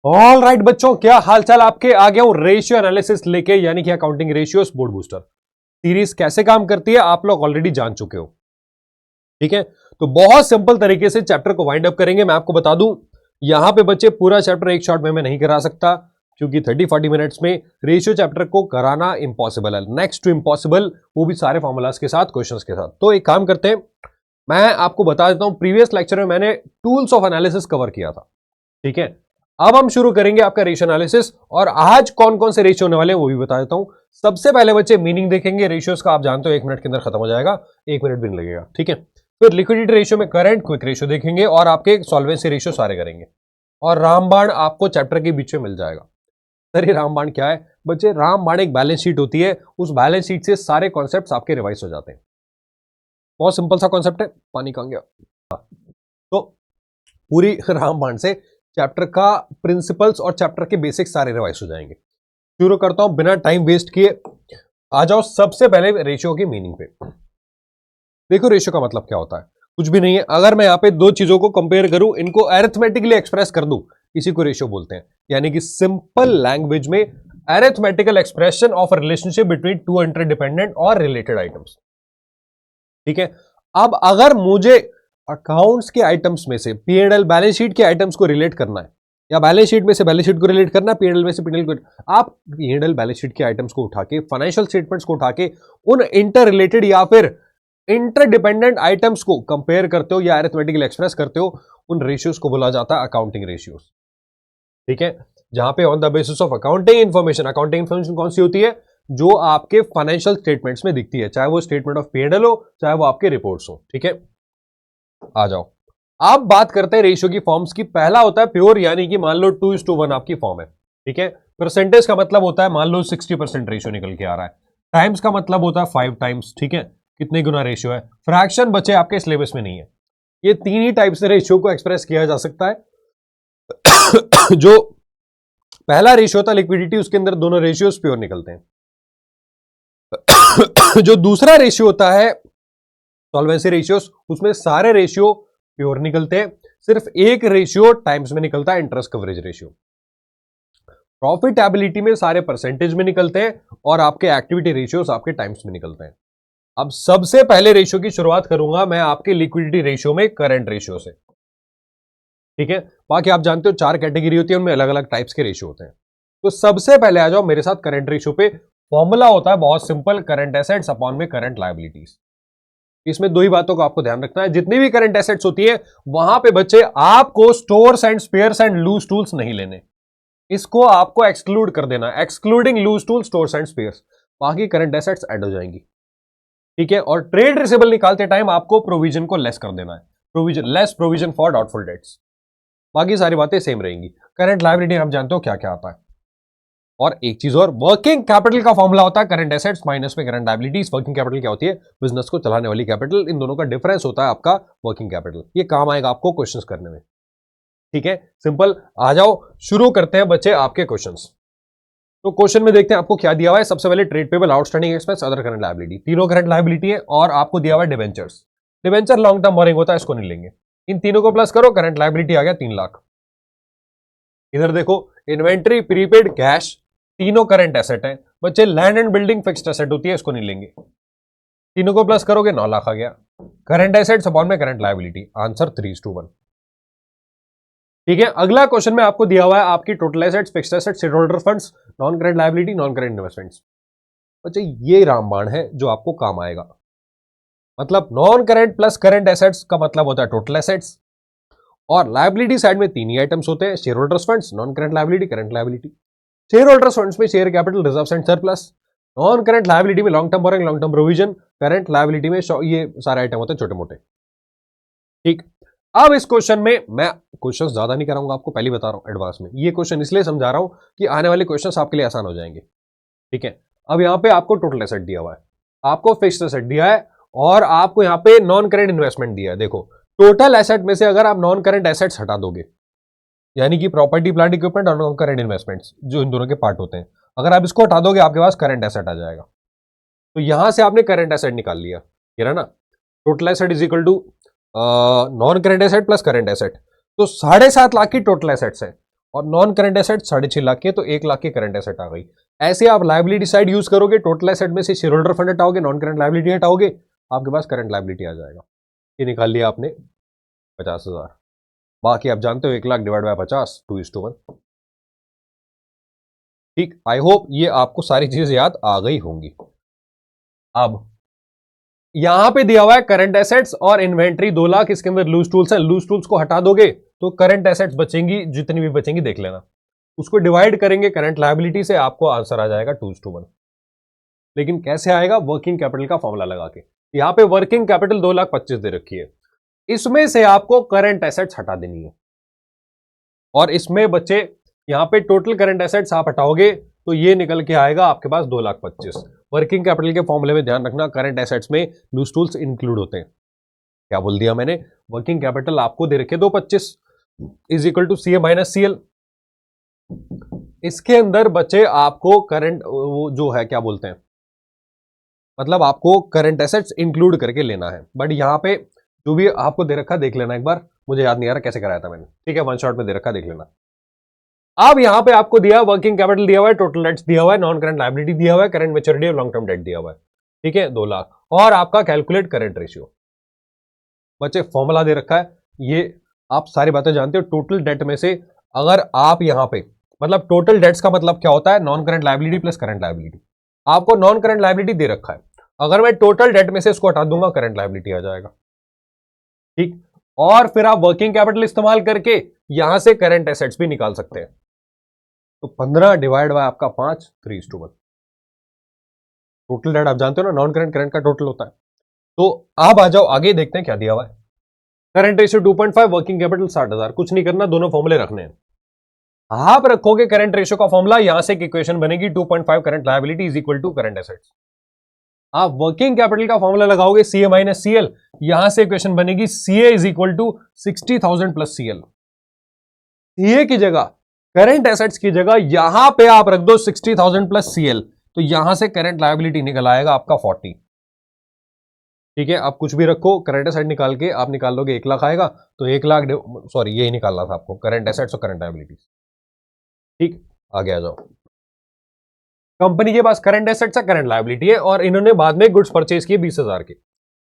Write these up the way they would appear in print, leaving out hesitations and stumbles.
All right बच्चों, क्या हालचाल आपके। आ गया हूं रेशियो एनालिसिस लेके, यानी कि accounting ratios board booster series कैसे काम करती है आप लोग ऑलरेडी जान चुके हो। ठीक है, तो बहुत सिंपल तरीके से चैप्टर को वाइंड अप करेंगे। मैं आपको बता दूं, यहां पे बच्चे पूरा चैप्टर एक शॉट में मैं नहीं करा सकता, क्योंकि 30-40 मिनट्स में रेशियो चैप्टर को कराना इंपॉसिबल है, नेक्स्ट टू इंपॉसिबल, वो भी सारे फॉर्मूलाज के साथ, क्वेश्चंस के साथ। तो एक काम करते हैं, मैं आपको बता देता हूं, प्रीवियस लेक्चर में मैंने टूल्स ऑफ एनालिसिस कवर किया था। ठीक है, अब हम शुरू करेंगे आपका रेशियो एनालिसिस, और आज कौन कौन से रेशियो होने वाले हैं वो भी बता देता हूं। सबसे पहले बच्चे मीनिंग देखेंगे रेशियोज का, आप जानते हो 1 मिनट के अंदर खत्म हो जाएगा, 1 मिनट भी नहीं लगेगा। ठीक है, फिर लिक्विडिटी रेशियो में करंट क्विक रेशियो देखेंगे, और आपके सॉल्वेंसी रेशियो सारे करेंगे, और रामबाण आपको चैप्टर के बीच में मिल जाएगा। सर ये रामबाण क्या है बच्चे? रामबाण एक बैलेंस शीट होती है, उस बैलेंस शीट से सारे कॉन्सेप्ट आपके रिवाइज हो जाते हैं। बहुत सिंपल सा कॉन्सेप्ट है। पानी कहां गया? तो पूरी रामबाण से चैप्टर का प्रिंसिपल्स और चैप्टर के बेसिक्स सारे रिवाइज हो जाएंगे। शुरू करता हूं बिना टाइम वेस्ट किए, आ जाओ सबसे पहले रेशियो की मीनिंग पे। देखो रेशियो का मतलब क्या होता है, कुछ भी नहीं है। अगर मैं यहां पे दो चीजों को कंपेयर करूं, इनको अरिथमेटिकली एक्सप्रेस कर दूं, इसी को रेशियो बोलते हैं। यानी कि सिंपल लैंग्वेज में arithmetical expression of relationship between two interdependent और रिलेटेड आइटम्स। ठीक है, अब अगर मुझे अकाउंट्स के आइटम्स में से P&L बैलेंस शीट के आइटम्स को रिलेट करना है, या बैलेंस शीट में से बैलेंस शीट को रिलेट करना है, P&L में से P&L को, आप P&L बैलेंस शीट के आइटम्स को उठा के, फाइनेंशियल स्टेटमेंट्स को उठा के, उन इंटर रिलेटेड या फिर इंटरडिपेंडेंट आइटम्स को कंपेयर करते हो या अरिथमेटिकली एक्सप्रेस करते हो, उन रेशियोज को बोला जाता है अकाउंटिंग रेशियोज। ठीक है, जहां पे on the basis of accounting information कौन सी होती है? जो आपके फाइनेंशियल स्टेटमेंट्स में दिखती है, चाहे वो स्टेटमेंट ऑफ P&L हो, चाहे वो आपके रिपोर्ट्स हो। ठीक है, आ जाओ अब बात करते हैं रेशियो की फॉर्म्स की। पहला होता है प्योर, यानी कि मान लो 2:1 आपकी फॉर्म है। ठीक है, परसेंटेज का मतलब होता है मान लो 60% रेशियो निकल के आ रहा है। टाइम्स का मतलब होता है 5 टाइम्स। ठीक है, कितने गुना रेशियो है। फ्रैक्शन बचे आपके सिलेबस में नहीं है। ये तीन ही टाइप से रेशियो को एक्सप्रेस किया जा सकता है। जो पहला रेशियो होता है लिक्विडिटी, उसके अंदर दोनों रेशियोज प्योर निकलते हैं। जो दूसरा रेशियो होता है सॉल्वेंसी रेशियोस, उसमें सारे रेशियो प्योर निकलते हैं, सिर्फ एक रेशियो टाइम्स में निकलता है, इंटरेस्ट कवरेज रेशियो। प्रॉफिटेबिलिटी में सारे परसेंटेज में निकलते हैं, और आपके एक्टिविटी रेशियोस आपके टाइम्स में निकलते हैं। अब सबसे पहले रेशियो की शुरुआत करूंगा मैं आपके लिक्विडिटी रेशियो में करंट रेशियो से। ठीक है, बाकी आप जानते हो 4 कैटेगरी होती है, उनमें अलग अलग टाइप्स के रेशियो होते हैं। तो सबसे पहले आ जाओ मेरे साथ करंट रेशियो पे। फॉर्मूला होता है बहुत सिंपल, करंट एसेट्स अपॉन में करंट लायबिलिटीज। इसमें दो ही बातों का आपको ध्यान रखना है। जितनी भी करंट एसेट्स होती है वहां पे बच्चे आपको stores and spares and loose tools नहीं लेने, इसको आपको एक्सक्लूड कर देना, excluding loose tools, stores and spares. बाकी करंट एसेट्स ऐड हो जाएंगी। ठीक है, और ट्रेड रिसीवेबल निकालते टाइम आपको प्रोविजन को लेस कर देना है, less provision for doubtful debts. बाकी सारी बातें सेम रहेंगी। करंट लायबिलिटी आप जानते हो क्या क्या आता है। और एक चीज और, वर्किंग कैपिटल का फॉर्मूला होता है करंट एसेट्स माइनस में करंट लायबिलिटीज। वर्किंग कैपिटल क्या होती है? बिजनेस को चलाने वाली कैपिटल। इन दोनों का डिफरेंस होता है आपका वर्किंग कैपिटल। ये काम आएगा आपको क्वेश्चंस करने में। ठीक है, सिंपल। आ जाओ शुरू करते हैं बच्चे आपके क्वेश्चंस। तो क्वेश्चन में देखते हैं आपको क्या दिया हुआ है। सबसे पहले trade payable, outstanding expense, other current liability, तीनों करंट लायबिलिटी है। और आपको दिया हुआ है debentures. Debenture long term boring होता है, इसको नहीं लेंगे। इन तीनों को प्लस करो, करंट लायबिलिटी आ गया 3 लाख। इधर देखो, इन्वेंट्री, प्रीपेड, कैश, तीनों करंट एसेट है बच्चे। Land and building fixed asset होती है, इसको नहीं लेंगे। तीनों को प्लस करोगे 9 लाख आ गया। करंट एसेट्स अपॉन में करंट लायबिलिटी, आंसर 3:1। ठीक है, अगला क्वेश्चन में आपको दिया हुआ है आपकी total assets, fixed assets, shareholder funds, non current liability, non current investments. बच्चे ये रामबाण है जो आपको काम आएगा। मतलब non current plus current assets का मतलब होता है टोटल एसेट्स, और लायबिलिटी साइड में 3 ही आइटम्स होते हैं, shareholders funds, non current liability, current liability. Shareholders funds में share capital, reserves and surplus. Non current liability में long term borrowing, long term provision. Current liability में ये सारे आइटम होते हैं छोटे मोटे। ठीक, अब इस क्वेश्चन में मैं क्वेश्चन ज्यादा नहीं कराऊंगा आपको, पहले बता रहा हूं एडवांस में। ये क्वेश्चन इसलिए समझा रहा हूं कि आने वाले क्वेश्चन आपके लिए आसान हो जाएंगे। ठीक है, अब यहां पे आपको टोटल एसेट दिया हुआ है, आपको फिक्स्ड एसेट दिया है, और आपको यहां पे नॉन करंट इन्वेस्टमेंट दिया है। देखो, टोटल एसेट में से अगर आप नॉन करंट एसेट्स हटा दोगे, यानी कि प्रॉपर्टी, प्लांट, इक्विपमेंट और नॉन करंट इन्वेस्टमेंट्स, जो इन दोनों के पार्ट होते हैं, अगर आप इसको हटा दोगे आपके पास करंट एसेट आ जाएगा। तो यहां से आपने करंट एसेट निकाल लिया, ये रहा ना, total asset is equal to non current asset plus current asset. तो 7.5 लाख की टोटल एसेट्स है, और नॉन करंट एसेट 6.5 लाख के, तो 1 लाख की करंट एसेट आ गई। ऐसे आप लाइबिलिटी साइड यूज करोगे, टोटल एसेट में से शेयर होल्डर फंड हटाओगे, नॉन करंट लाइबिलिटी हटाओगे, आपके पास करंट लाइबिलिटी आ जाएगा। ये निकाल लिया आपने 50,000। बाकी आप जानते हो 1 लाख डिवाइड बाय 50, 2:1। ठीक, आई होप ये आपको सारी चीजें याद आ गई होंगी। अब यहां पे दिया हुआ है करंट एसेट्स और इन्वेंट्री 2 लाख, इसके अंदर लूज टूल्स है, लूज टूल्स को हटा दोगे तो करंट एसेट्स बचेंगी, जितनी भी बचेंगी देख लेना। उसको डिवाइड करेंगे करंट लायबिलिटी से, आपको आंसर आ जाएगा 2:1। लेकिन कैसे आएगा? वर्किंग कैपिटल का फॉर्मूला लगा के। यहां पे वर्किंग कैपिटल 2,25,000 दे रखी है, इसमें से आपको करंट एसेट्स हटा देनी है, और इसमें बच्चे यहां पे टोटल करंट एसेट्स आप हटाओगे तो ये निकल के आएगा आपके पास 2,25,000। वर्किंग कैपिटल के फॉर्मूले में ध्यान रखना, करंट एसेट्स में लूज टूल्स इंक्लूड होते हैं। क्या बोल दिया मैंने? वर्किंग कैपिटल आपको दे रखे 225 is equal to CA minus CL। इसके अंदर बच्चे आपको करंट वो जो है क्या बोलते हैं, मतलब आपको करंट एसेट्स इंक्लूड करके लेना है। बट यहां पे जो भी आपको दे रखा देख लेना एक बार, मुझे याद नहीं आ रहा कैसे कराया था मैंने, ठीक है, वन शॉट में दे रखा देख लेना। अब यहां पे आपको दिया वर्किंग कैपिटल दिया हुआ है, टोटल डेट्स दिया हुआ है, नॉन करंट लायबिलिटी दिया हुआ है, करंट मैच्योरिटी और लॉन्ग टर्म डेट दिया हुआ है, ठीक है, 2 लाख, और आपका कैलकुलेट करंट रेशियो। बच्चे फॉर्मूला दे रखा है, ये आप सारी बातें जानते हो। टोटल डेट में से अगर आप यहां पे, मतलब टोटल डेट्स का मतलब क्या होता है? Non current liability plus current liability. आपको नॉन करंट लायबिलिटी दे रखा है, अगर मैं टोटल डेट में से इसको हटा दूंगा करंट लायबिलिटी आ जाएगा, ठीक। और फिर आप वर्किंग कैपिटल इस्तेमाल करके यहां से करंट एसेट्स भी निकाल सकते हैं। तो 15 डिवाइड बाय आपका 5, 3:1। टोटल डेट आप जानते हो ना, नॉन करंट करंट का टोटल होता है। तो आप आ जाओ आगे, देखते हैं क्या दिया हुआ है। Current ratio 2.5, working capital 60,000। कुछ नहीं करना, दोनों फॉर्मूले रखने हैं। आप रखोगे करंट रेशियो का फॉर्मूला, यहां से एक इक्वेशन बनेगी 2.5 current liability is equal to current assets. आप वर्किंग कैपिटल का फॉर्मूला लगाओगे CA माइनस CL, यहां से इक्वेशन बनेगी CA is equal to 60,000 plus CL। CA की जगह, करंट एसेट्स की जगह यहां पे आप रख दो 60,000 प्लस CL, तो यहां से करंट लायबिलिटी निकल आएगा आपका 40। ठीक है, आप कुछ भी रखो, करंट एसेट निकाल के आप निकाल लोगे 1 लाख आएगा, तो 1 लाख, सॉरी यही निकालना था आपको, करंट एसेट्स और करंट लायबिलिटी। ठीक, आगे आ जाओ। कंपनी के पास करंट एसेट्स है, करंट लायबिलिटी है, और इन्होंने बाद में गुड्स परचेज किए 20,000 के।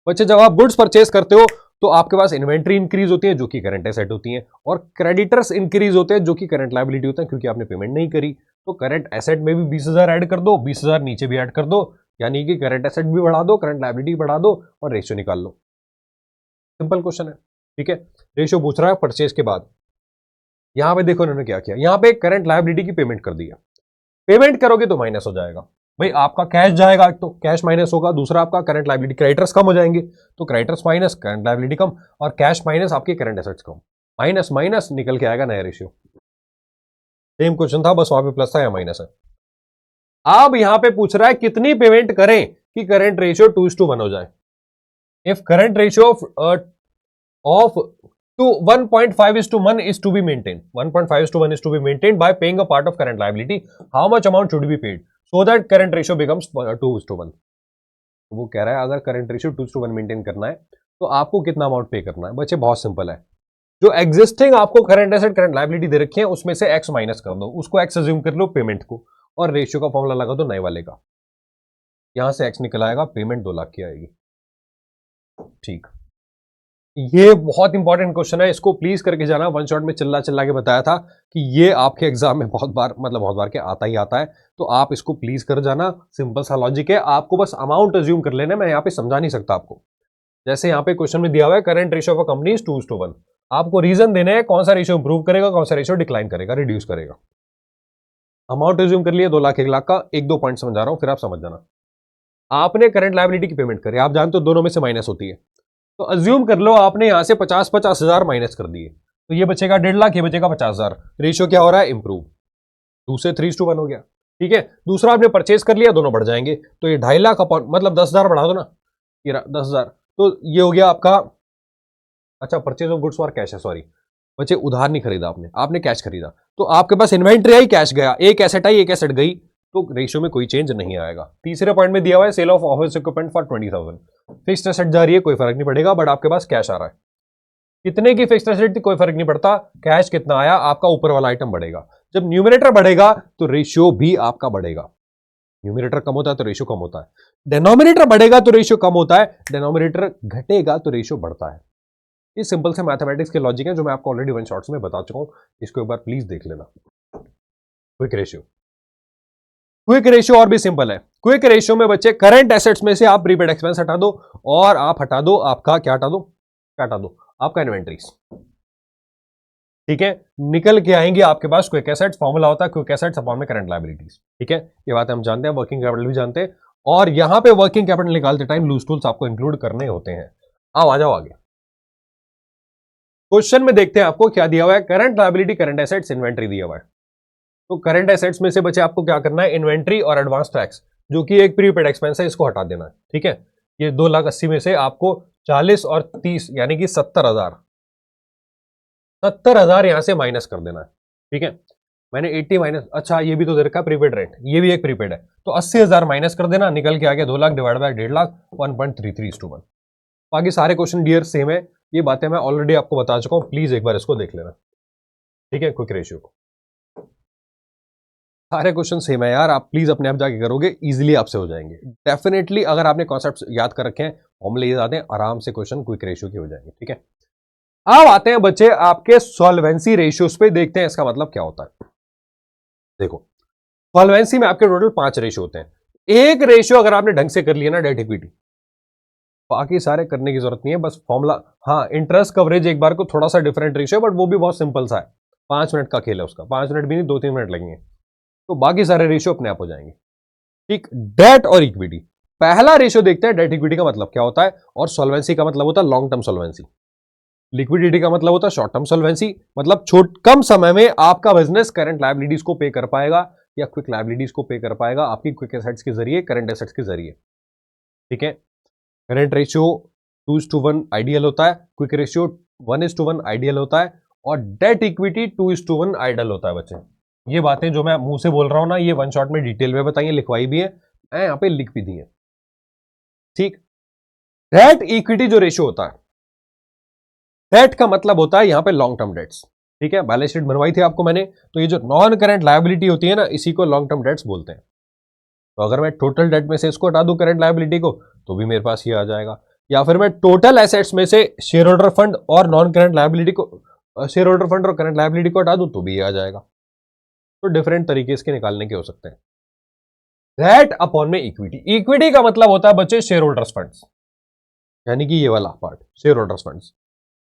बच्चे जब आप गुड्स परचेज करते हो तो आपके पास इन्वेंट्री इंक्रीज होती है जो कि करंट एसेट होती है, और क्रेडिटर्स इंक्रीज होते हैं जो कि करंट लायबिलिटी होता है, क्योंकि आपने पेमेंट नहीं करी। तो करंट एसेट में भी 20,000 ऐड कर दो, 20,000 नीचे भी ऐड कर दो, यानी कि करंट एसेट भी बढ़ा दो, करंट लायबिलिटी बढ़ा दो, और रेशियो निकाल लो। सिंपल क्वेश्चन है, ठीक है। रेशियो पूछ रहा है परचेज के बाद। यहां पे देखो इन्होंने क्या किया, यहां पे करंट लायबिलिटी की पेमेंट कर दिया। पेमेंट करोगे तो माइनस हो जाएगा भाई, आपका कैश जाएगा, तो कैश माइनस होगा, दूसरा आपका करंट लायबिलिटी, क्रेडिटर्स कम हो जाएंगे, तो क्रेडिटर्स माइनस करंट लायबिलिटी कम, और कैश माइनस आपके करंट एसेट्स कम, माइनस माइनस निकल के आएगा नया रेशियो। सेम क्वेश्चन था, बस वहां पे प्लस था या माइनस है। अब यहां पे पूछ रहा है कितनी पेमेंट करें कि करंट रेशियो 2:1 हो जाए। If current ratio of 1.5:1 is to be maintained. 1.5:1 is to be maintained by paying a part of current liability. How much amount should be paid so that current ratio becomes 2:1? तो वो कह रहा है अगर current ratio 2:1 maintain करना है तो आपको कितना अमाउंट पे करना है। बच्चे बहुत सिंपल है, जो एग्जिस्टिंग आपको करंट एसेट करंट लायबिलिटी दे रखी है उसमें से x माइनस कर दो, उसको x अज्यूम कर लो पेमेंट को, और रेशियो का फॉर्मूला लगा दो नए वाले का। यहां से x निकल आएगा, पेमेंट 2 लाख की आएगी। ठीक, ये बहुत इंपॉर्टेंट क्वेश्चन है, इसको प्लीज करके जाना। वन शॉट में चिल्ला चिल्ला के बताया था कि ये आपके एग्जाम में बहुत बार, मतलब बहुत बार के आता ही आता है, तो आप इसको प्लीज कर जाना। सिंपल सा लॉजिक है, आपको बस अमाउंट अज्यूम कर लेना, मैं यहाँ पे समझा नहीं सकता आपको। जैसे यहाँ पे क्वेश्चन में दिया हुआ है current ratio of a company is 2:1, आपको रीजन देने हैं कौन सा रेशियो इंप्रूव करेगा, कौन सा रेशियो डिक्लाइन करेगा, रिड्यूस करेगा। अमाउंट अज्यूम कर लिया 2 लाख 1 लाख का, 1-2 पॉइंट समझा रहा हूं फिर आप समझ जाना। आपने करंट लायबिलिटी की पेमेंट करी, आप जानते हो दोनों में से माइनस होती है, तो अज्यूम कर लो आपने यहां से 50,000 माइनस कर दिए, तो ये बचेगा 1.5 लाख, ये बचेगा 50,000। रेशियो क्या हो रहा है? इंप्रूव, 2 से 3:1 हो गया, ठीक है। दूसरा आपने परचेज कर लिया, दोनों बढ़ जाएंगे, तो ये 2.5 लाख अपॉन, मतलब 10,000 बढ़ा दो ना, ये 10,000, तो ये हो गया आपका, अच्छा परचेज ऑफ गुड्स और कैश है, सॉरी बच्चे उधार नहीं खरीदा आपने, आपने कैश खरीदा, तो आपके पास इन्वेंट्री आई, कैश गया, एक एसेट आई एक एसेट गई, तो रेशियो में कोई चेंज नहीं आएगा। तीसरे पॉइंट में दिया हुआ है sale of office equipment for 20,000, fixed asset जा रही है, कोई फर्क नहीं पड़ेगा, बट आपके पास कैश आ रहा है। कितने की फिक्स्ड एसेट थी कोई फर्क नहीं पड़ता, कैश कितना आया आपका ऊपर वाला आइटम बढ़ेगा। जब न्यूमरेटर बढ़ेगा तो रेशियो भी आपका बढ़ेगा। न्यूमरेटर कम होता है तो रेशियो कम होता है, डिनोमिनेटर बढ़ेगा तो रेशियो कम होता है, डिनोमिनेटर घटेगा तो रेशियो बढ़ता है। ये सिंपल से मैथमेटिक्स के लॉजिक है जो मैं आपको ऑलरेडी वन शॉट्स में बता चुका हूं, इसको एक बार प्लीज देख लेना। क्विक रेशियो, क्विक रेशियो और भी सिंपल है। क्विक रेशियो में बच्चे करंट एसेट्स में से आप प्रीपेड एक्सपेंस हटा दो और आप हटा दो आपका क्या हटा दो, क्या हटा दो आपका इन्वेंट्रीज। ठीक है, निकल के आएंगे आपके पास क्विक एसेट्स, फॉर्मूला होता है क्विक एसेट्स अपॉन में करंट लायबिलिटीज। ठीक है, ये बात हम जानते हैं, वर्किंग कैपिटल भी जानते हैं, और यहां पे वर्किंग कैपिटल निकालते टाइम लूज टूल्स आपको इंक्लूड करने होते हैं। आओ आ जाओ आगे क्वेश्चन में देखते हैं आपको क्या दिया हुआ है। Current liability, current assets, inventory दिया हुआ है। तो करंट एसेट्स में से बचे आपको क्या करना है, इन्वेंट्री और एडवांस टैक्स जो कि एक प्रीपेड एक्सपेंस है, इसको हटा देना है। ठीक है, ये 2,80,000 में से आपको 40 और 30 यानी कि 70,000 यहां से माइनस कर देना है। ठीक है, मैंने 80 माइनस, अच्छा ये भी तो दे रखा है प्रीपेड रेंट, ये भी एक प्रीपेड है, तो 80,000 माइनस कर देना, निकल के आ गया 2 लाख डिवाइड बाय 1.5 लाख, 1.33:1। बाकी सारे क्वेश्चन डियर सेम है, ये बातें मैं ऑलरेडी आपको बता चुका हूं, प्लीज एक बार इसको देख लेना। ठीक है, क्विक रेशियो को सारे क्वेश्चन सेम है यार, आप प्लीज अपने आप जाके करोगे, इजीली आपसे हो जाएंगे डेफिनेटली। अगर आपने कॉन्सेप्ट याद कर रखे हैं, फॉर्मूले याद हैं, आराम से क्वेश्चन क्विक रेशियो के हो जाएंगे। ठीक है, अब आते हैं बच्चे आपके सॉल्वेंसी रेशियोज पे, देखते हैं इसका मतलब क्या होता है। देखो सॉल्वेंसी में आपके टोटल 5 रेशियो होते हैं। एक रेशियो अगर आपने ढंग से कर लिया ना, डेट इक्विटी, बाकी सारे करने की जरूरत नहीं है, बस फॉर्मूला। हाँ, इंटरेस्ट कवरेज एक बार को थोड़ा सा डिफरेंट रेशियो, बट वो भी बहुत सिंपल सा है, 5 मिनट का खेल है उसका, 5 मिनट भी नहीं, 2-3 मिनट लगेंगे, तो बाकी सारे रेशियो अपने आप हो जाएंगे। ठीक, डेट और इक्विटी, पहला रेशियो देखते हैं, डेट इक्विटी का मतलब क्या होता है, और सॉल्वेंसी का मतलब होता है लॉन्ग टर्म सॉल्वेंसी। लिक्विडिटी का मतलब होता है शॉर्ट टर्म सॉल्वेंसी, मतलब कम समय में आपका बिजनेस करंट लायबिलिटीज को पे कर पाएगा या क्विक लायबिलिटीज को पे कर पाएगा आपकी क्विक एसेट्स के जरिए, करंट एसेट्स के जरिए। ठीक है, करंट रेशियो 2:1 आइडियल होता है, क्विक रेशियो 1:1 आइडियल होता है, और डेट इक्विटी 2:1 आइडियल होता है। बच्चे ये बातें जो मैं मुंह से बोल रहा हूं ना, ये वन शॉट में डिटेल में बताइए, लिखवाई भी है, यहां पे लिख भी दी है। ठीक, डेट इक्विटी जो रेशियो होता है, डेट का मतलब होता है यहां पे लॉन्ग टर्म डेट्स। ठीक है, बैलेंस शीट बनवाई थी आपको मैंने, तो ये जो नॉन करंट लायबिलिटी होती है ना, इसी को लॉन्ग टर्म डेट्स बोलते हैं। तो अगर मैं टोटल डेट में से इसको हटा दूं करंट लायबिलिटी को, तो भी मेरे पास ये आ जाएगा, या फिर मैं टोटल एसेट्स में से शेयर होल्डर फंड और नॉन करंट लायबिलिटी को, शेयर होल्डर फंड और करंट लायबिलिटी को हटा दूं तो भी ये आ जाएगा। तो डिफरेंट तरीके इसके निकालने के हो सकते हैं। डेट अपॉन में इक्विटी, इक्विटी का मतलब होता है बच्चे शेयर होल्डर्स फंड्स, यानी कि ये वाला पार्ट शेयर होल्डर्स फंड्स।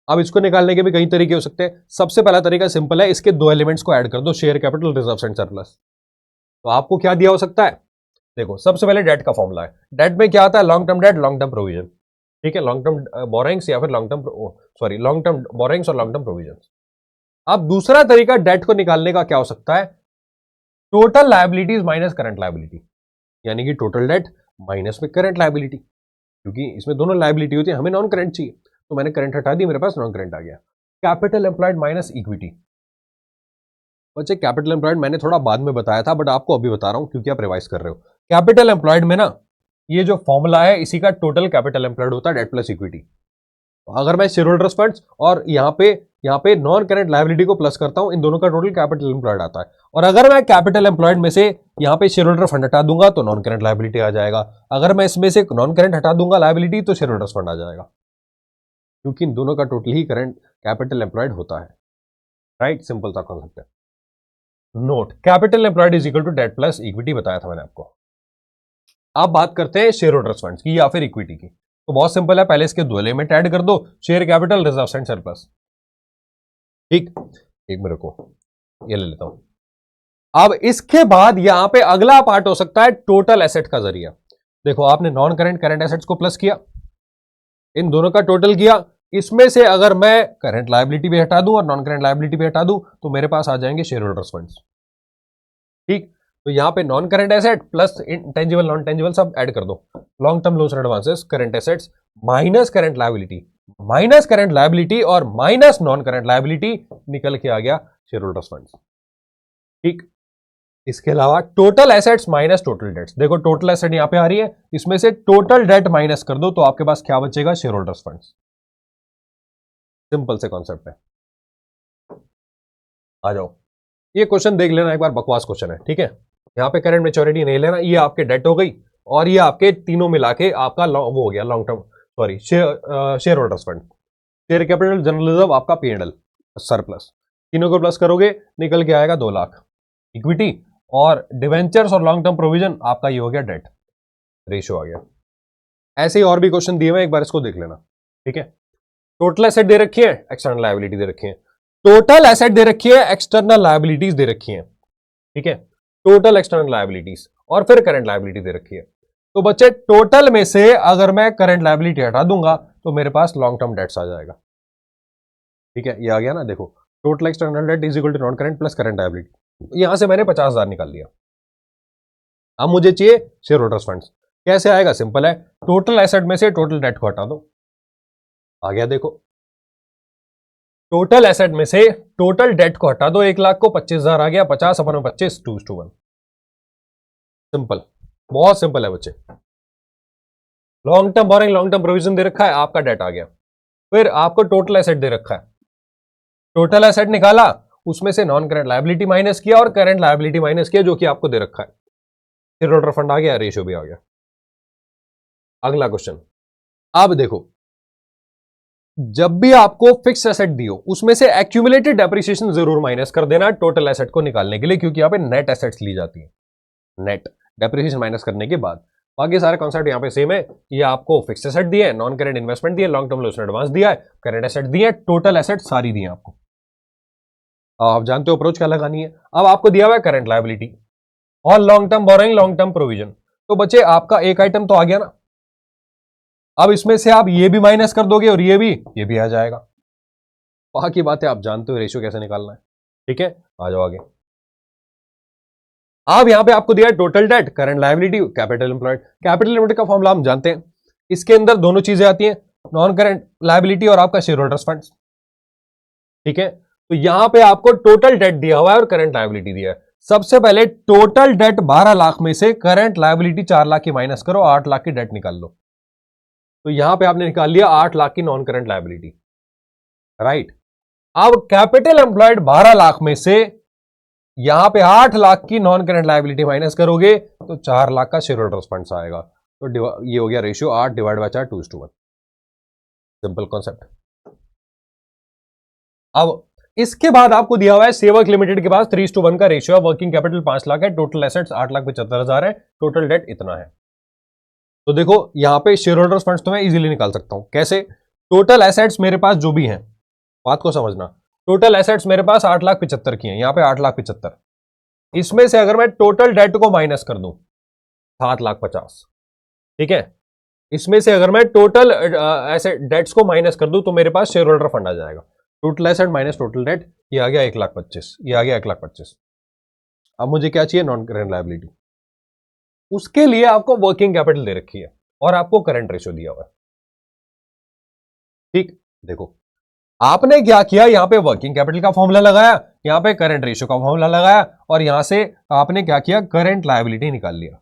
अब इसको निकालने के भी कई तरीके हो सकते हैं। सबसे पहला तरीका सिंपल है, इसके 2 एलिमेंट्स को ऐड कर दो, share capital, reserves and surplus. तो आपको क्या दिया हो सकता है, देखो सबसे पहले डेट का फॉर्मूला है, डेट में क्या आता है, long term date, long term provision. ठीक है, लॉन्ग टर्म बोरिंग्स या फिर लॉन्ग टर्म बोरिंग्स और लॉन्ग टर्म प्रोविजन। अब दूसरा तरीका डेट को निकालने का क्या हो सकता है, total liabilities minus current liability, यानी कि टोटल डेट माइनस में करंट लायबिलिटी, क्योंकि इसमें दोनों लायबिलिटी होती है, हमें नॉन करंट चाहिए, तो मैंने करंट हटा दी, मेरे पास नॉन करंट आ गया। कैपिटल एम्प्लॉयड माइनस इक्विटी, बच्चे कैपिटल एम्प्लॉयड मैंने थोड़ा बाद में बताया था, बट आपको अभी बता रहा हूं क्योंकि आप रिवाइज कर रहे हो। कैपिटल एम्प्लॉयड में ना, ये जो फॉर्मूला है इसी का टोटल कैपिटल एम्प्लॉयड होता है, डेट प्लस इक्विटी। तो अगर मैं शेयर होल्डर्स फंड्स और यहाँ पे नॉन करंट लायबिलिटी को प्लस करता हूं, इन दोनों का टोटल कैपिटल एम्प्लॉयड आता है। और अगर मैं कैपिटल एम्प्लॉयड में से यहाँ पे शेयर होल्डर फंड हटा दूंगा तो नॉन करंट लायबिलिटी आ जाएगा, अगर मैं इसमें से नॉन करंट हटा दूंगा लायबिलिटी तो शेयर होल्डर्स फंड आ जाएगा, क्योंकि इन दोनों का टोटल ही करंट कैपिटल एम्प्लॉयड होता है। राइट, सिंपल सा कॉन्सेप्ट है। Note, capital employed is equal to debt plus equity बताया था मैंने आपको। अब बात करते हैं शेयर होल्डर्स फंड्स की या फिर इक्विटी की, तो बहुत सिंपल है, पहले इसके 2 एलिमेंट ऐड कर दो, share capital, reserves and surplus. ठीक, एक मेरे को ये ले लेता हूं। अब इसके बाद यहां पे अगला पार्ट हो सकता है टोटल एसेट का जरिया। देखो आपने नॉन करंट करंट एसेट्स को प्लस किया, इन दोनों का टोटल किया, इसमें से अगर मैं करंट लायबिलिटी भी हटा दूं और नॉन करंट लायबिलिटी भी हटा दूं तो मेरे पास आ जाएंगे शेयर होल्डर्स फंड्स। ठीक, तो यहां पे non current asset plus intangible non tangible सब ऐड कर दो, long term loans and advances, current assets minus current liability और माइनस नॉन करंट लायबिलिटी, निकल के आ गया शेयर होल्डर्स फंड्स। ठीक, इसके अलावा total assets minus total debts, देखो टोटल एसेट यहां पे आ रही है, इसमें से टोटल डेट माइनस कर दो तो आपके पास क्या बचेगा, शेयर होल्डर्स फंड्स। सिंपल से कॉन्सेप्ट है। आ जाओ, ये क्वेश्चन देख लेना एक बार, बकवास क्वेश्चन है, ठीक है। यहाँ पे करंट मैच्योरिटी नहीं लेना, ये आपके डेट हो गई और ये आपके तीनों मिला के आपका वो हो गया long term, sorry share holders fund, share capital, general reserve, आपका P&L सरप्लस, तीनों को प्लस करोगे निकल के आएगा 2 लाख इक्विटी, और डिवेंचर्स और लॉन्ग टर्म प्रोविजन आपका ये हो गया डेट रेशियो आ गया। ऐसे ही और भी क्वेश्चन दिए हुए, एक बार इसको देख लेना, ठीक है। टोटल एसेट दे रखी है, एक्सटर्नल लायबिलिटी दे रखी है, टोटल एसेट दे रखी है, एक्सटर्नल लायबिलिटीज दे रखी है, ठीक है, टोटल एक्सटर्नल लायबिलिटीज, और फिर करंट लायबिलिटी दे रखी है। तो बच्चे टोटल में से अगर मैं करंट लायबिलिटी हटा दूंगा तो मेरे पास लॉन्ग टर्म डेट्स आ जाएगा, ठीक है, ये आ गया ना, देखो total external debt is equal to non current plus current liability, यहां से मैंने 50,000 निकाल लिया। अब मुझे चाहिए शेयर होल्डर्स फंड्स, कैसे आएगा, सिंपल है, टोटल एसेट में से टोटल डेट को हटा दो, आ गया, देखो टोटल एसेट में से टोटल डेट को हटा दो, 1 लाख को 25,000 आ गया, 50 अपन 25 2:1, सिंपल, बहुत सिंपल है बच्चे। Long term borrowing, long term provision दे रखा है, आपका डेट आ गया, फिर आपको टोटल एसेट दे रखा है, टोटल एसेट निकाला, उसमें से नॉन करंट लायबिलिटी माइनस किया और करंट लायबिलिटी माइनस किया जो कि आपको दे रखा है, शेयर होल्डर फंड आ गया, रेशियो भी आ गया। अगला क्वेश्चन, अब देखो जब भी आपको फिक्स एसेट दियो उसमें से एक्यूमुलेटेड डेप्रिसिएशन जरूर माइनस कर देना टोटल एसेट को निकालने के लिए, क्योंकि यहां पे नेट एसेट्स ली जाती है, नेट डेप्रिसिएशन माइनस करने के बाद। बाकी सारे कॉन्सेप्ट यहां पे सेम है, ये आपको फिक्स एसेट दिया है, नॉन करेंट इन्वेस्टमेंट दिया है, लॉन्ग टर्म लोन एडवांस दिया है, करंट एसेट दिया है, टोटल एसेट सारी दी है आपको। आप जानते हो अप्रोच क्या लगानी है। अब आपको दिया हुआ है करंट लायबिलिटी और long term borrowing, long term provision, तो बच्चे आपका एक आइटम तो आ गया ना, अब इसमें से आप ये भी माइनस कर दोगे और ये भी आ जाएगा। बाकी बातें आप जानते हो, रेशियो कैसे निकालना है, ठीक है, आ जाओ आगे। अब यहां पे आपको दिया है total date, current liability, capital employed. Capital employed का फॉर्मूला हम जानते हैं, इसके अंदर दोनों चीजें आती हैं, नॉन करंट लायबिलिटी और आपका शेयर होल्डर्स फंड्स, ठीक है। तो यहां पे आपको टोटल डेट दिया हुआ है और करंट लायबिलिटी दिया है। सबसे पहले टोटल डेट 12 लाख में से करंट लायबिलिटी 4 लाख की माइनस करो, 8 लाख की डेट निकाल लो। तो यहां पे आपने निकाल लिया 8 लाख की नॉन करंट लायबिलिटी, राइट। अब कैपिटल एम्प्लॉयड 12 लाख में से यहां पे 8 लाख की नॉन करंट लायबिलिटी माइनस करोगे तो 4 लाख का शेयर होल्डर्स फंड्स आएगा। तो ये हो गया ratio 8 divide by 4 2:1, simple concept. अब इसके बाद आपको दिया हुआ है सेवक लिमिटेड के पास 3:1 का रेशियो, वर्किंग कैपिटल 5 लाख है, टोटल एसेट्स 8,75,000 है, टोटल डेट इतना है। तो देखो यहां पे शेयर होल्डर्स फंड्स तो मैं इजीली निकाल सकता हूं, कैसे, टोटल एसेट्स मेरे पास जो भी हैं, बात को समझना, टोटल एसेट्स मेरे पास 8,75,000 की हैं, यहां पे 8,75,000, इसमें से अगर मैं टोटल डेट को माइनस कर दूं 7,50,000, ठीक है, इसमें से अगर मैं टोटल एसेट डेट्स को माइनस कर दूं तो मेरे पास शेयर होल्डर फंड आ जाएगा, total asset minus total date, ये आ गया 1,25,000, ये आ गया 1,25,000। अब मुझे क्या चाहिए, नॉन करंट लायबिलिटी, उसके लिए आपको वर्किंग कैपिटल दे रखी है और आपको करंट रेशियो दिया हुआ है, ठीक। देखो आपने क्या किया, यहां पे वर्किंग कैपिटल का फॉर्मूला लगाया, यहां पे करंट रेशियो का फॉर्मूला लगाया और यहां से आपने क्या किया, करंट लायबिलिटी निकाल लिया।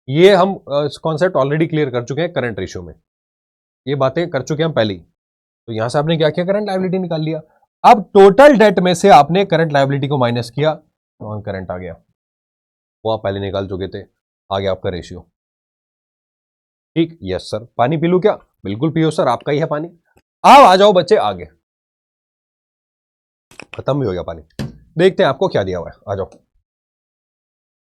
ये हम कॉन्सेप्ट ऑलरेडी क्लियर कर चुके हैं करंट रेशियो में, ये बातें कर चुके हैं हम पहले ही। तो यहां से आपने क्या किया, करंट लायबिलिटी निकाल लिया। अब टोटल डेट में से आपने करंट लायबिलिटी को माइनस किया, नॉन करंट आ गया, वो आप पहले निकाल चुके थे, आ गया आपका रेशियो, ठीक। यस सर, पानी पी लूं क्या, बिल्कुल पियो सर, आपका ही है पानी। अब आ जाओ बच्चे आगे, खत्म भी हो गया पानी, देखते हैं आपको क्या दिया हुआ है, आ जाओ।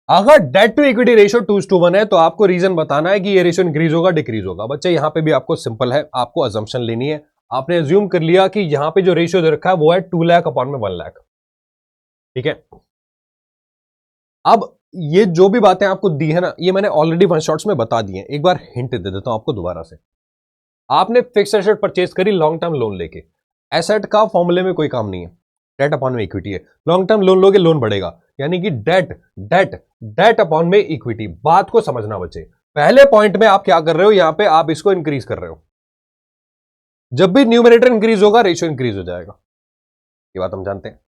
अगर डेट टू इक्विटी रेशियो 2:1 है तो आपको रीजन बताना है कि ये रेशियो इंक्रीज होगा डिक्रीज होगा। बच्चे यहां पे भी आपको सिंपल है, आपको अजम्पशन लेनी है। आपने अज्यूम कर लिया कि यहां पे जो रेशियो दे रखा है वो है 2 लाख अपॉन में 1 लाख, ठीक है। अब ये जो भी बातें आपको दी है ना, ये मैंने ऑलरेडी वन शॉट्स में बता दी है, एक बार हिंट दे देता हूं आपको दोबारा से। आपने फिक्स एसेट परचेज करी लॉन्ग टर्म लोन लेके, एसेट का फॉर्मूले में कोई काम नहीं है, डेट अपॉन में इक्विटी है, लॉन्ग टर्म लोन लोगे लोन बढ़ेगा, यानी कि डेट डेट डेट अपॉन में इक्विटी। बात को समझना बच्चे, पहले पॉइंट में आप क्या कर रहे हो, यहां पे आप इसको इंक्रीज कर रहे हो, जब भी न्यूमरेटर इंक्रीज होगा रेशियो इंक्रीज हो जाएगा, ये बात हम जानते हैं।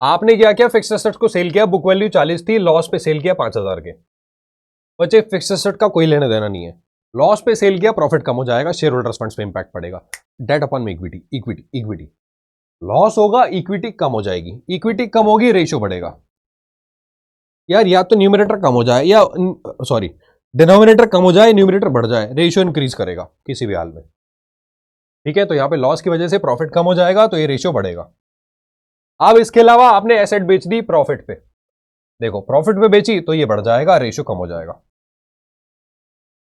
आपने क्या किया, फिक्स एसेट को सेल किया, बुक वैल्यू 40 थी, लॉस पे सेल किया 5,000 के। बच्चे फिक्स एसेट का कोई लेना देना नहीं है, लॉस पे सेल किया, प्रॉफिट कम हो जाएगा, शेयर होल्डर्स फंड्स पे इंपैक्ट पड़ेगा। डेट अपॉन में इक्विटी, इक्विटी इक्विटी, लॉस होगा, इक्विटी कम हो जाएगी, इक्विटी कम होगी, रेशियो बढ़ेगा। यार या तो न्यूमरेटर कम हो जाए या सॉरी डिनोमिनेटर कम हो जाए, न्यूमरेटर बढ़ जाए, रेशियो इंक्रीज करेगा किसी भी हाल में। ठीक है, तो यहां पे लॉस की वजह से प्रॉफिट कम हो जाएगा तो ये रेशियो बढ़ेगा। अब इसके अलावा आपने एसेट बेच दी प्रॉफिट पे, देखो प्रॉफिट पे बेची तो ये बढ़ जाएगा, रेशियो कम हो जाएगा।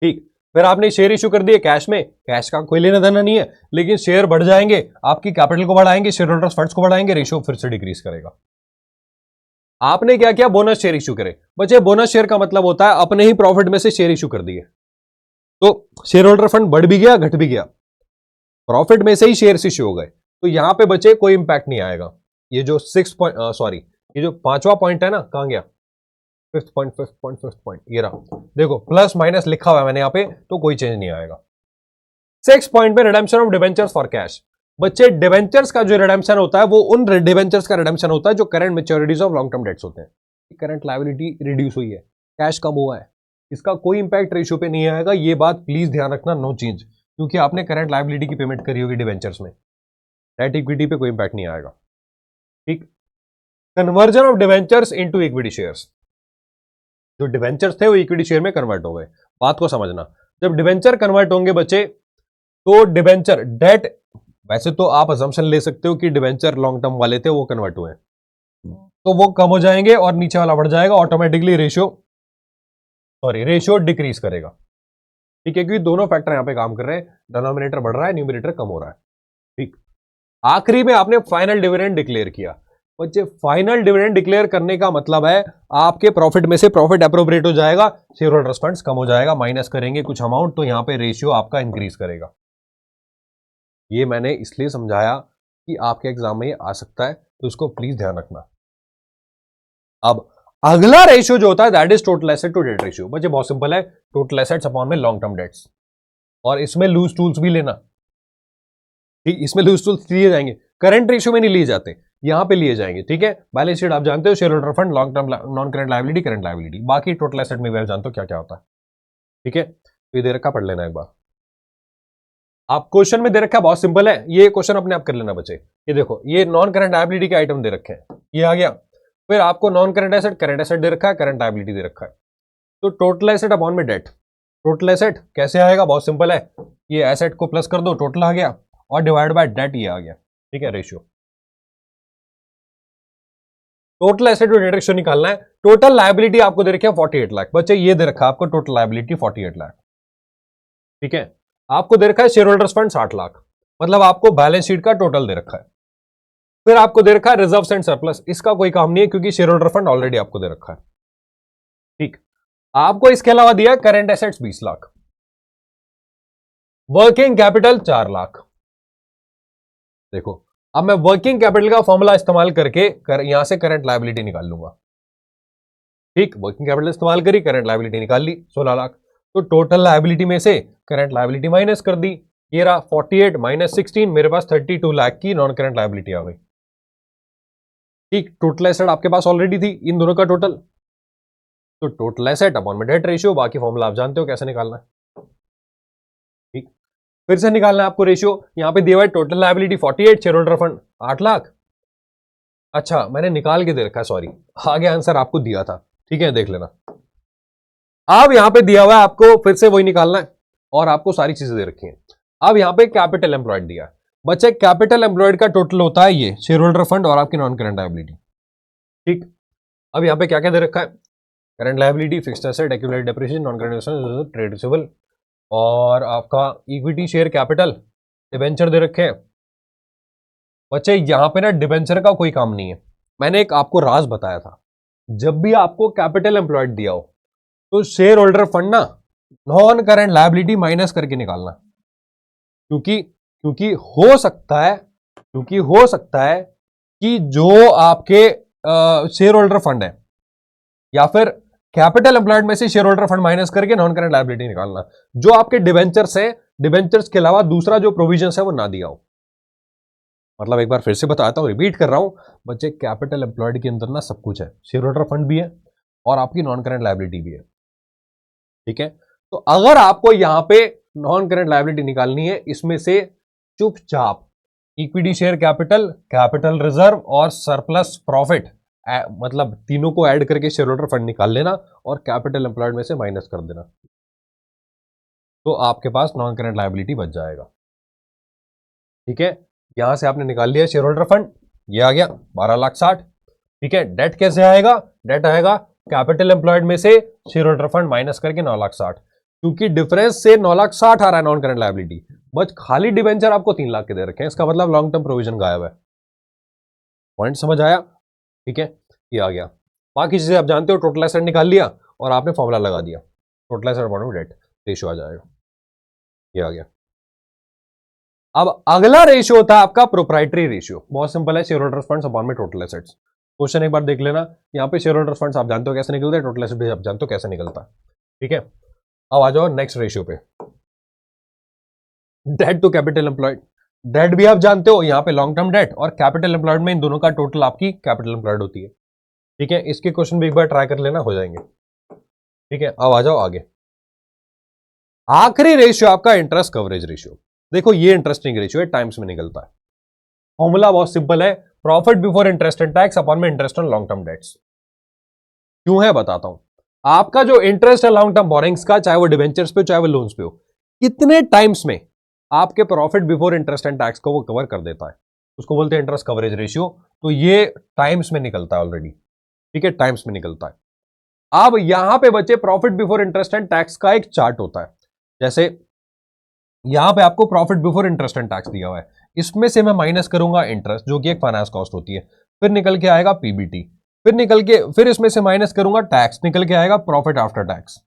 ठीक, फिर आपने शेयर इशू कर दिए कैश में, कैश का कोई लेना देना नहीं है, लेकिन शेयर बढ़ जाएंगे, आपकी कैपिटल को बढ़ाएंगे, शेयर होल्डर्स फंड्स को बढ़ाएंगे, रेशियो फिर से डिक्रीज करेगा। आपने क्या किया, बोनस शेयर इशू करे। बच्चे बोनस शेयर का मतलब होता है अपने ही प्रॉफिट में से शेयर इशू कर दिए, तो शेयर होल्डर फंड बढ़ भी गया घट भी गया, प्रॉफिट में से ही शेयर इशू हो गए, तो यहां पे बच्चे कोई इंपैक्ट नहीं आएगा। ये जो ये जो पांचवा पॉइंट है ना, कहां गया, फिफ्थ पॉइंट, ये रहा, देखो प्लस माइनस लिखा हुआ है मैंने यहां पे, तो कोई चेंज नहीं आएगा। सिक्स पॉइंट में redemption of debentures for cash. बच्चे डिवेंचर्स का जो रिडेम्पशन होता है वो उन डिवेंचर्स का रिडेम्पशन होता है जो current मैच्योरिटीज of long term dates होते हैं। करंट लायबिलिटी रिड्यूस हुई है, कैश कम हुआ है, इसका कोई इंपैक्ट रेशियो पे नहीं आएगा, ये बात प्लीज ध्यान रखना, नो चेंज, क्योंकि आपने करंट लायबिलिटी की पेमेंट करी होगी डिवेंचर्स में, डेट इक्विटी पे कोई इंपैक्ट नहीं आएगा। ठीक, conversion of debentures into equity shares, जो डिवेंचर्स थे वो इक्विटी शेयर में कन्वर्ट हो गए। बात को समझना, जब डिवेंचर कन्वर्ट होंगे बच्चे, तो डिवेंचर डेट, वैसे तो आप अजम्पशन ले सकते हो कि डिवेंचर लॉन्ग टर्म वाले थे वो कन्वर्ट हुए, तो वो कम हो जाएंगे और नीचे वाला बढ़ जाएगा, ऑटोमेटिकली रेशियो डिक्रीज करेगा। ठीक है, क्योंकि दोनों फैक्टर यहां पे काम कर रहे हैं, डिनोमिनेटर बढ़ रहा है, न्यूमरेटर कम हो रहा है। ठीक, आखिरी में आपने फाइनल डिविडेंड डिक्लेयर किया। बच्चे फाइनल डिविडेंड डिक्लेयर करने का मतलब है आपके प्रॉफिट में से प्रॉफिट अप्रोप्रिएट हो जाएगा, शेयर होल्डर्स फंड्स कम हो जाएगा, माइनस करेंगे कुछ अमाउंट, तो यहां पे रेशियो आपका इंक्रीज करेगा। ये मैंने इसलिए समझाया कि आपके एग्जाम में ये आ सकता है, तो इसको प्लीज ध्यान रखना। अब अगला रेशियो जो होता है that is total asset to debt ratio. बच्चे बहुत सिंपल है, टोटल एसेट्स अपॉन में लॉन्ग टर्म डेट्स, और इसमें लूज टूल्स भी लेना। ठीक, इसमें लूज टूल्स लिए जाएंगे, करंट रेशियो में नहीं लिए जाते, यहां पे लिए जाएंगे। ठीक है, बैलेंस शीट आप जानते हो, share holder fund, long term, non current liability, current liability, बाकी टोटल एसेट में भी आप जानते हो क्या क्या होता है। ठीक है, तो ये दे रखा, पढ़ लेना एक बार। आप क्वेश्चन में दे रखा है, बहुत सिंपल है, ये क्वेश्चन अपने आप कर लेना बच्चे। ये देखो, ये नॉन करंट लायबिलिटी के आइटम दे रखे हैं, ये आ गया, फिर आपको नॉन करंट एसेट दे रखा है, करंट लायबिलिटी दे रखा है, तो टोटल एसेट अपॉन में डेट। टोटल एसेट कैसे आएगा, बहुत सिंपल है, ये एसेट को प्लस कर दो, टोटल आ गया, और डिवाइड बाय डेट ये आ गया। ठीक है, ratio, total asset to debt ratio निकालना है। टोटल लायबिलिटी आपको दे रखा है 48 लाख, बच्चे ये दे रखा है आपको टोटल लायबिलिटी 48 लाख। ठीक है, आपको दे रखा है शेयर होल्डर्स फंड 60 लाख, मतलब आपको बैलेंस शीट का टोटल दे रखा है। फिर आपको दे रखा है रिजर्व्स एंड सरप्लस, इसका कोई काम नहीं है क्योंकि शेयर होल्डर फंड ऑलरेडी आपको दे रखा है। ठीक, आपको इसके अलावा दिया current assets 20 lakh, working capital 4 lakh. देखो, अब मैं वर्किंग कैपिटल का फॉर्मूला इस्तेमाल करके यहां से करंट लायबिलिटी निकाल लूंगा। ठीक, वर्किंग कैपिटल इस्तेमाल करी, करंट लायबिलिटी निकाल ली 16 लाख, तो टोटल लायबिलिटी में से करंट लायबिलिटी माइनस कर दी, ये रहा 48 माइनस 16, मेरे पास 32 लाख की नॉन करंट लायबिलिटी आ गई। ठीक, टोटल एसेट आपके पास ऑलरेडी थी, इन दोनों का टोटल, तो टोटल एसेट अपॉन में डेट रेशियो, बाकी फॉर्मूला आप जानते हो कैसे निकालना है। ठीक, फिर से निकालना है आपको रेशियो, यहां पे दिया हुआ है total liability 48, share holder fund 8 lakh. अच्छा, मैंने निकाल के दे रखा है, सॉरी, आगे आंसर आपको दिया था। ठीक है, देख लेना। अब यहां पे दिया हुआ है आपको, फिर से वही निकालना है, और आपको सारी चीजें दे रखी हैं। अब यहां पे कैपिटल एम्प्लॉयड दिया है, बच्चे कैपिटल एम्प्लॉयड का टोटल होता है ये शेयर होल्डर फंड और आपकी नॉन करंट लायबिलिटी। ठीक, अब यहां पे क्या क्या दे रखा है, current liability, fixed asset, accumulated depreciation, non current asset, trade receivable, और आपका इक्विटी शेयर कैपिटल, डिबेंचर दे रखे हैं। बच्चे यहां पे ना डिबेंचर का कोई काम नहीं है, मैंने एक आपको राज बताया था, जब भी आपको कैपिटल एम्प्लॉयड दिया हो तो शेयर होल्डर फंड ना नॉन करंट लायबिलिटी माइनस करके निकालना, क्योंकि क्योंकि हो सकता है कि जो आपके शेयर होल्डर फंड है या फिर कैपिटल एम्प्लॉयड में से शेयर होल्डर फंड माइनस करके नॉन करंट लायबिलिटी निकालना, जो आपके डिबेंचर्स है, डिबेंचर्स के अलावा दूसरा जो प्रोविजन है वो ना दिया हो। मतलब एक बार फिर से बताता हूं, रिपीट कर रहा हूं बच्चे, कैपिटल एम्प्लॉयड के अंदर ना सब कुछ है, शेयर होल्डर फंड भी है और आपकी नॉन करंट लायबिलिटी भी है। ठीक है, तो अगर आपको यहां पे नॉन करंट लायबिलिटी निकालनी है, इसमें से चुपचाप equity share capital, capital reserve और सरप्लस प्रॉफिट, मतलब तीनों को ऐड करके शेयर होल्डर फंड निकाल लेना और कैपिटल एम्प्लॉयड में से माइनस कर देना, तो आपके पास नॉन करेंट लायबिलिटी बच जाएगा। ठीक है, यहां से आपने निकाल लिया शेयर होल्डर फंड, ये आ गया 12,60,000। ठीक है, डेट कैसे आएगा? डेट आएगा कैपिटल एम्प्लॉयड में से शेयर होल्डर फंड माइनस करके 9,60,000, क्योंकि डिफरेंस से 9,60,000 आ रहा है नॉन करेंट लायबिलिटी, बस खाली डिवेंचर आपको 3 लाख के दे रखे हैं, इसका मतलब लॉन्ग टर्म प्रोविजन गायब है। पॉइंट समझ आया? ठीक है, ये आ गया। बाकी चीजें आप जानते हो, टोटल एसेट निकाल लिया और आपने फॉर्मूला लगा दिया, total asset upon debt ratio आ जाएगा, ये आ गया। अब अगला रेशियो होता है आपका प्रोप्राइटरी रेशियो, बहुत सिंपल है, शेयर होल्डर्स फंड्स अपॉन में टोटल एसेट्स। क्वेश्चन एक बार देख लेना, यहाँ पे शेयर होल्डर्स फंड्स आप जानते हो कैसे निकलते हैं, टोटल एसेट भी आप जानते हो कैसे निकलता है। ठीक है, अब आ जाओ नेक्स्ट रेशियो पे, debt to capital employed. Debt भी आप जानते हो, यहाँ पे लॉन्ग टर्म डेट और कैपिटल एम्प्लॉयड में इन दोनों का टोटल आपकी कैपिटल एम्प्लॉयड होती है। ठीक है, इसके क्वेश्चन भी एक बार ट्राई कर लेना, हो जाएंगे। ठीक है, अब आ जाओ आगे, आखिरी रेशियो आपका इंटरेस्ट कवरेज रेशियो। देखो ये इंटरेस्टिंग रेशियो है, टाइम्स में निकलता है। फॉर्मूला बहुत सिंपल है, profit before interest and tax upon में interest on long term debts. क्यों है बताता हूं। आपका जो इंटरेस्ट है लॉन्ग टर्म बोरिंग्स का, चाहे वो डिवेंचर्स पे चाहे वो लोन्स पे हो, कितने टाइम्स में आपके profit before interest and tax को वो कवर कर देता है, उसको बोलते हैं इंटरेस्ट कवरेज रेशियो। तो ये टाइम्स में निकलता है ऑलरेडी। ठीक है, टाइम्स में निकलता है। अब यहां पे बच्चे profit before interest and tax का एक चार्ट होता है, जैसे यहां पे आपको profit before interest and tax दिया हुआ है, इसमें से मैं माइनस करूंगा इंटरेस्ट जो कि एक फाइनेंस कॉस्ट होती है, फिर निकल के आएगा पीबीटी, फिर इसमें से माइनस करूंगा टैक्स, निकल के आएगा प्रॉफिट आफ्टर टैक्स।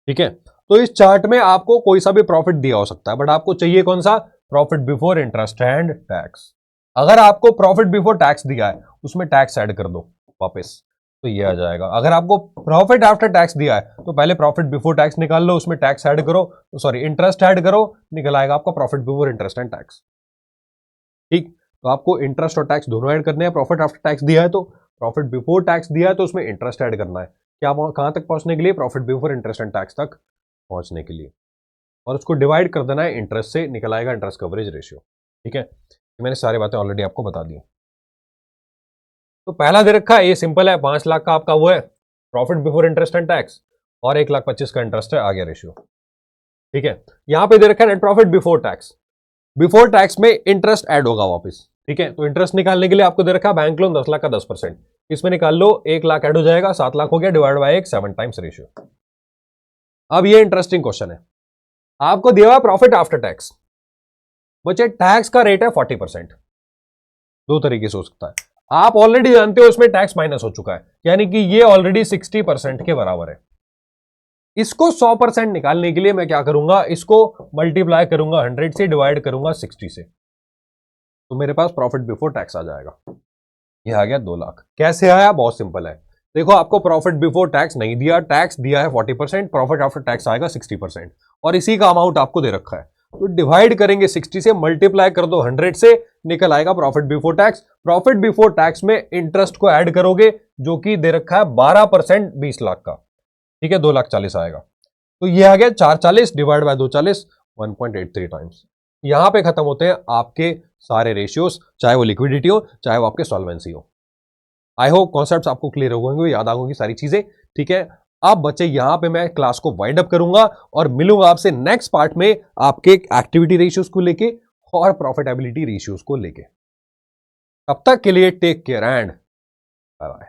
ठीक है, तो इस चार्ट में आपको कोई सा भी प्रॉफिट दिया हो सकता है, बट आपको चाहिए कौन सा? Profit before interest and tax. अगर आपको प्रॉफिट बिफोर टैक्स दिया है उसमें टैक्स ऐड कर दो वापस, तो ये आ जाएगा। अगर आपको प्रॉफिट आफ्टर टैक्स दिया है तो पहले प्रॉफिट बिफोर टैक्स निकाल लो, उसमें टैक्स ऐड करो, सॉरी इंटरेस्ट ऐड करो, निकल आएगा आपका profit before interest and tax. ठीक, तो आपको इंटरेस्ट और टैक्स दोनों ऐड करने हैं। प्रॉफिट आफ्टर टैक्स दिया है तो प्रॉफिट बिफोर टैक्स दिया है तो उसमें इंटरेस्ट ऐड करना है, क्या कहां तक पहुंचने के लिए? Profit before interest and tax तक पहुंचने के लिए, और उसको डिवाइड कर देना है इंटरेस्ट से, निकल आएगा इंटरेस्ट कवरेज रेशियो। ठीक है, मैंने सारी बातें ऑलरेडी आपको बता दी। तो पहला दे रखा है, ये सिंपल है, 5 लाख का आपका वो है profit before interest and tax, और 1,25,000 का इंटरेस्ट है, आ गया रेशियो। ठीक है, यहां पे दे रखा है net profit before tax, before tax में इंटरेस्ट ऐड होगा वापस। ठीक है, तो इंटरेस्ट निकालने के लिए आपको दे रखा है बैंक लोन 10 लाख का 10%, इसमें निकाल लो 1 लाख ऐड हो जाएगा, 7 लाख हो गया, डिवाइड बाय 7 टाइम्स रेशियो। अब ये इंटरेस्टिंग क्वेश्चन है, आपको दिया हुआ प्रॉफिट आफ्टर टैक्स, बच्चे टैक्स का रेट है 40%। दो तरीके से हो सकता है, आप ऑलरेडी जानते हो इसमें टैक्स माइनस हो चुका है, यानी कि ये ऑलरेडी 60% के बराबर है। इसको 100% निकालने के लिए मैं क्या करूंगा, इसको मल्टीप्लाई करूंगा 100 से, डिवाइड करूंगा 60 से, तो मेरे पास प्रॉफिट बिफोर टैक्स आ जाएगा। ये आ गया 2 लाख। कैसे आया? बहुत सिंपल है, देखो आपको प्रॉफिट बिफोर टैक्स नहीं दिया, टैक्स दिया है 40%, प्रॉफिट आफ्टर टैक्स आएगा 60%, और इसी का अमाउंट आपको दे रखा है, तो डिवाइड करेंगे 60 से, मल्टीप्लाई कर दो 100 से, निकल आएगा profit before tax. Profit before tax में इंटरेस्ट को ऐड करोगे जो कि दे रखा है 12% 20 लाख का। ठीक है, 2,40,000 आएगा, तो ये आ गया 440 डिवाइड बाय 240, 1.83 टाइम्स। यहां पे खत्म होते हैं आपके सारे रेशियोज, चाहे वो लिक्विडिटी हो चाहे वो आपके सॉल्वेंसी हो। आई होप कॉन्सेप्ट्स आपको क्लियर हो गए, याद आ होंगी सारी चीजें। ठीक है, अब बच्चे यहां पे मैं क्लास को वाइंड अप करूंगा और मिलूंगा आपसे नेक्स्ट पार्ट में आपके एक्टिविटी रेशियोज को लेके और प्रॉफिटेबिलिटी रेशियोज को लेके। तब तक के लिए take care and bye bye.